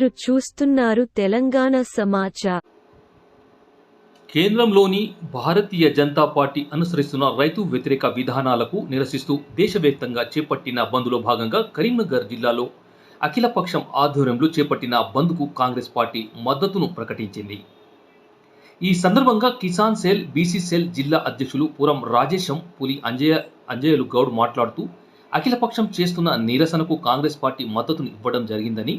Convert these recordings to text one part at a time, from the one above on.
మీరు చూస్తున్నారు తెలంగాణ సమాచార్. కేంద్రంలోని భారతీయ జనతా పార్టీ అనుసరిస్తున్న రైతు వ్యతిరేక విధానాలకు నిరసిస్తూ దేశవ్యాప్తంగా చేపట్టిన బంద్లో భాగంగా కరీంనగర్ జిల్లాలో అఖిలపక్షం ఆధ్వర్యంలో చేపట్టిన బంద్కు కాంగ్రెస్ పార్టీ మద్దతును ప్రకటించింది. ఈ సందర్భంగా కిసాన్ సెల్, బీసీ సెల్ జిల్లా అధ్యక్షులు పురం రాజేశం, పులి అంజయ్యలు గౌడ్ మాట్లాడుతూ అఖిలపక్షం చేస్తున్న నిరసనకు కాంగ్రెస్ పార్టీ మద్దతును ఇవ్వడం జరిగిందని,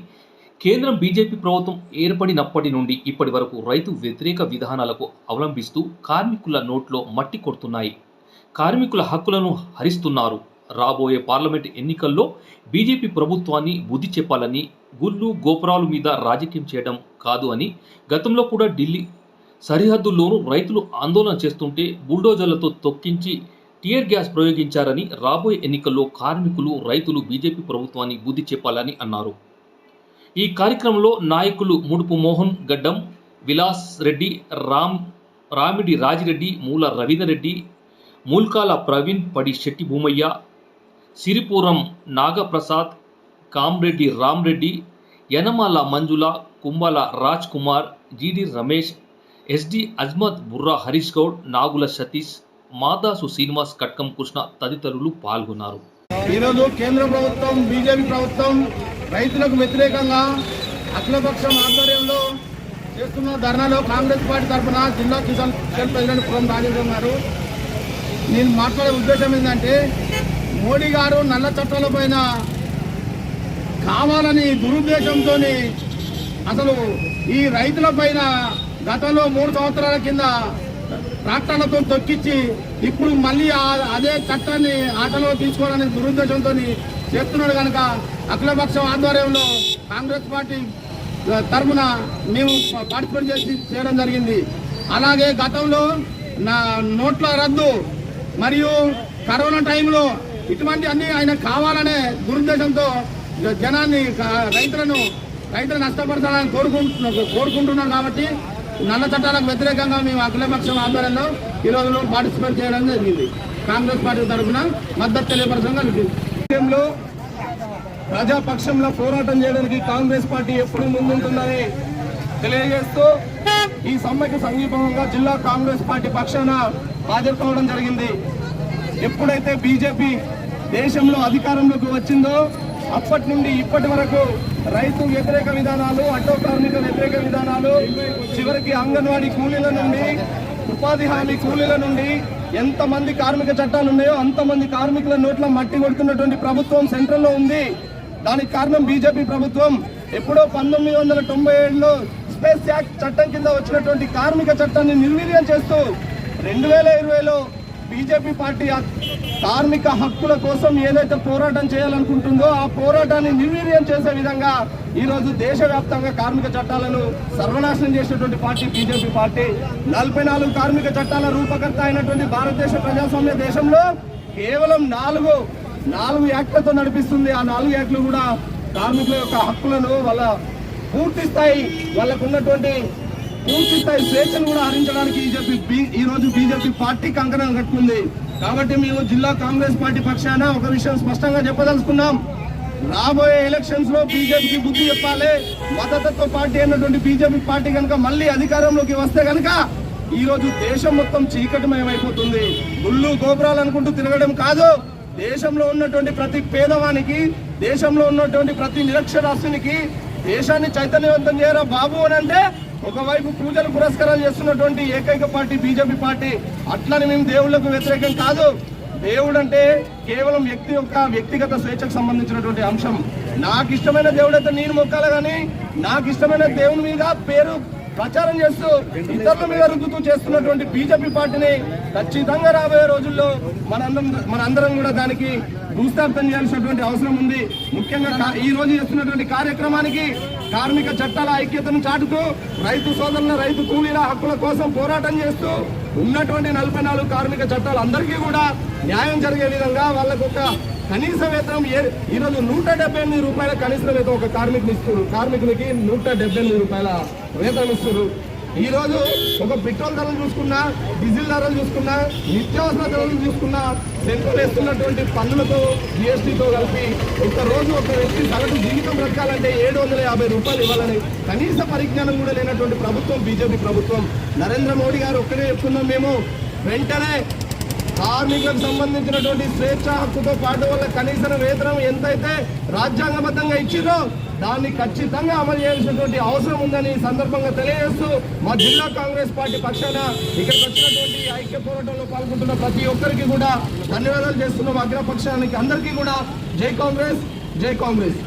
కేంద్రం బీజేపీ ప్రభుత్వం ఏర్పడినప్పటి నుండి ఇప్పటి వరకు రైతు వ్యతిరేక విధానాలకు అవలంబిస్తూ కార్మికుల నోట్లో మట్టి కొడుతున్నాయి, కార్మికుల హక్కులను హరిస్తున్నారు. రాబోయే పార్లమెంట్ ఎన్నికల్లో బీజేపీ ప్రభుత్వాన్ని బుద్ధి చెప్పాలని, గుళ్ళు గోపురాల మీద రాజకీయం చేయడం కాదు అని, గతంలో కూడా ఢిల్లీ సరిహద్దుల్లోనూ రైతులు ఆందోళన చేస్తుంటే బుల్డోజర్లతో తొక్కించి టియర్ గ్యాస్ ప్రయోగించారని, రాబోయే ఎన్నికల్లో కార్మికులు, రైతులు బీజేపీ ప్రభుత్వాన్ని బుద్ధి చెప్పాలని అన్నారు. ఈ కార్యక్రమంలో నాయకులు ముడుపు మోహన్ గడ్డం, విలాస్ రెడ్డి, రామిడి రాజిరెడ్డి, మూల రవీందర్ రెడ్డి, మూల్కాల ప్రవీణ్, పడి శెట్టి భూమయ్య, సిరిపురం నాగప్రసాద్, కామ్రెడ్డి రామ్రెడ్డి, యనమాల మంజుల, కుంబాల రాజ్ కుమార్, జీడి రమేష్, ఎస్డి అజ్మద్, బుర్రా హరీష్ గౌడ్, నాగుల సతీష్, మాదాసు శ్రీనివాస్, కట్కం కృష్ణ తదితరులు పాల్గొన్నారు. ఈరోజు కేంద్ర ప్రభుత్వం, బీజేపీ ప్రభుత్వం రైతులకు వ్యతిరేకంగా అఖిలపక్షం ఆధ్వర్యంలో చేస్తున్న ధర్నాలో కాంగ్రెస్ పార్టీ తరఫున జిల్లా కిసాన్ సెల్ ప్రెసిడెంట్ పురం రాజేంద్ర గారు, నేను మాట్లాడే ఉద్దేశం ఏంటంటే, మోడీ గారు నల్ల చట్టాల పైన కావాలని దురుద్దేశంతో అసలు ఈ రైతుల పైన గతంలో 3 సంవత్సరాల కింద ట్రాక్టర్లతో తొక్కించి ఇప్పుడు మళ్ళీ అదే చట్టాన్ని ఆటలో తీసుకోవడానికి దురుద్దేశంతో చేస్తున్నాడు కనుక అఖిలపక్షం ఆధ్వర్యంలో కాంగ్రెస్ పార్టీ తరఫున మేము పార్టిసిపేట్ చేయడం జరిగింది. అలాగే గతంలో నోట్ల రద్దు మరియు కరోనా టైంలో ఇటువంటి అన్ని ఆయన కావాలనే దురుద్దేశంతో జనాన్ని రైతులను నష్టపరచాలని కోరుకుంటున్నాం. కాబట్టి నల్ల చట్టాలకు వ్యతిరేకంగా మేము అఖిలపక్షం ఆధ్వర్యంలో ఈరోజు పార్టిసిపేట్ చేయడం జరిగింది. కాంగ్రెస్ పార్టీ తరఫున మద్దతు తెలియపరచడం జరిగింది. ప్రజాపక్షంలో పోరాటం చేయడానికి కాంగ్రెస్ పార్టీ ఎప్పుడు ముందుంటుందని తెలియజేస్తూ ఈ సమ్మెకు సంఘీభావంగా జిల్లా కాంగ్రెస్ పార్టీ పక్షాన హాజరు కావడం జరిగింది. ఎప్పుడైతే బీజేపీ దేశంలో అధికారంలోకి వచ్చిందో అప్పటి నుండి ఇప్పటి వరకు రైతు వ్యతిరేక విధానాలు, ఆటో కార్మిక వ్యతిరేక విధానాలు, చివరికి అంగన్వాడీ కూలీల నుండి, ఉపాధి హామీ కూలీల నుండి ఎంతమంది కార్మిక చట్టాలు ఉన్నాయో అంతమంది కార్మికుల నోట్ల మట్టి కొడుతున్నటువంటి ప్రభుత్వం సెంట్రల్లో ఉంది. దానికి కారణం బీజేపీ ప్రభుత్వం. ఎప్పుడో 1997లో స్పేస్ యాక్ట్ చట్టం కింద వచ్చినటువంటి కార్మిక చట్టాన్ని నిర్వీర్యం చేస్తూ 2020లో బీజేపీ పార్టీ కార్మిక హక్కుల కోసం ఏదైతే పోరాటం చేయాలనుకుంటుందో ఆ పోరాటాన్ని నిర్వీర్యం చేసే విధంగా ఈరోజు దేశవ్యాప్తంగా కార్మిక చట్టాలను సర్వనాశనం చేసినటువంటి పార్టీ బీజేపీ పార్టీ. 44 కార్మిక చట్టాల రూపకర్త అయినటువంటి భారతదేశ ప్రజాస్వామ్య దేశంలో కేవలం 4 యాక్ట్లతో నడిపిస్తుంది. ఆ 4 యాక్ట్లు కూడా కార్మికుల యొక్క హక్కులను, వాళ్ళ పూర్తి స్థాయి స్వేచ్ఛను కూడా హరించడానికి ఈరోజు బీజేపీ పార్టీ కంకణం కట్టుకుంది. కాబట్టి మేము జిల్లా కాంగ్రెస్ పార్టీ పక్షాన ఒక విషయం స్పష్టంగా చెప్పదలుచుకున్నాం. రాబోయే ఎలక్షన్స్ లో బీజేపీకి బుద్ధి చెప్పాలి. మతతత్వ పార్టీ అయినటువంటి బీజేపీ పార్టీ కనుక మళ్ళీ అధికారంలోకి వస్తే కనుక ఈరోజు దేశం మొత్తం చీకటిమయమైపోతుంది. గుళ్ళు గోపురాలు అనుకుంటూ తిరగడం కాదు, దేశంలో ఉన్నటువంటి ప్రతి పేదవానికి, దేశంలో ఉన్నటువంటి ప్రతి నిరక్షరాస్యునికి దేశాన్ని చైతన్యవంతం చేయరా బాబు అని అంటే ఒకవైపు పూజలు పురస్కారాలు చేస్తున్నటువంటి ఏకైక పార్టీ బీజేపీ పార్టీ. అట్లని మేము దేవుళ్లకు వ్యతిరేకం కాదు. దేవుడు అంటే కేవలం వ్యక్తి యొక్క వ్యక్తిగత స్వేచ్ఛకు సంబంధించినటువంటి అంశం. నాకు ఇష్టమైన దేవుడు అయితే నేను మొక్కాలి, కానీ నాకు ఇష్టమైన దేవుని మీద పేరు ప్రచారం చేస్తూ ఇతరుల మీద రుద్దుతూ చేస్తున్నటువంటి బీజేపీ పార్టీని ఖచ్చితంగా రాబోయే రోజుల్లో మనందరం కూడా దానికి భూస్థాపితం చేయాల్సినటువంటి అవసరం ఉంది. ముఖ్యంగా ఈ రోజు చేస్తున్నటువంటి కార్యక్రమానికి కార్మిక చట్టాల ఐక్యతను చాటుతూ రైతు సోదరుల, రైతు కూలీల హక్కుల కోసం పోరాటం చేస్తూ ఉన్నటువంటి 44 కార్మిక చట్టాలు అందరికీ కూడా న్యాయం జరిగే విధంగా వాళ్ళకు ఒక కనీస వేతనం ఈరోజు 178 రూపాయల కనీస వేతనం ఒక కార్మికునికి 178 రూపాయల వేతనం ఇస్తున్నారు. ఈ రోజు ఒక పెట్రోల్ ధరలు చూసుకున్నా, డీజిల్ ధరలు చూసుకున్నా, నిత్యావసర ధరలు చూసుకున్నా, సెంట్రల్ వేస్తున్నటువంటి పన్నులతో జిఎస్టీతో కలిపి ఒక రోజు ఒక వ్యక్తి సగటు జీవితం బ్రతకాలంటే 750 రూపాయలు ఇవ్వాలని కనీస పరిజ్ఞానం కూడా లేనటువంటి ప్రభుత్వం బీజేపీ ప్రభుత్వం. నరేంద్ర మోడీ గారు ఒక్కడే చెప్తున్నాం, మేము వెంటనే కార్మికులకు సంబంధించినటువంటి స్వేచ్ఛ హక్కుతో పాటు వాళ్ళ కనీస వేతనం ఎంతైతే రాజ్యాంగబద్ధంగా ఇచ్చిరో దాన్ని ఖచ్చితంగా అమలు చేయాల్సినటువంటి అవసరం ఉందని సందర్భంగా తెలియజేస్తూ మా జిల్లా కాంగ్రెస్ పార్టీ పక్షాన ఇక్కడికి వచ్చినటువంటి ఐక్య పోరాటంలో పాల్గొంటున్న ప్రతి ఒక్కరికి కూడా ధన్యవాదాలు చేస్తున్నాం. అగ్రపక్షానికి అందరికీ కూడా జై కాంగ్రెస్, జై కాంగ్రెస్.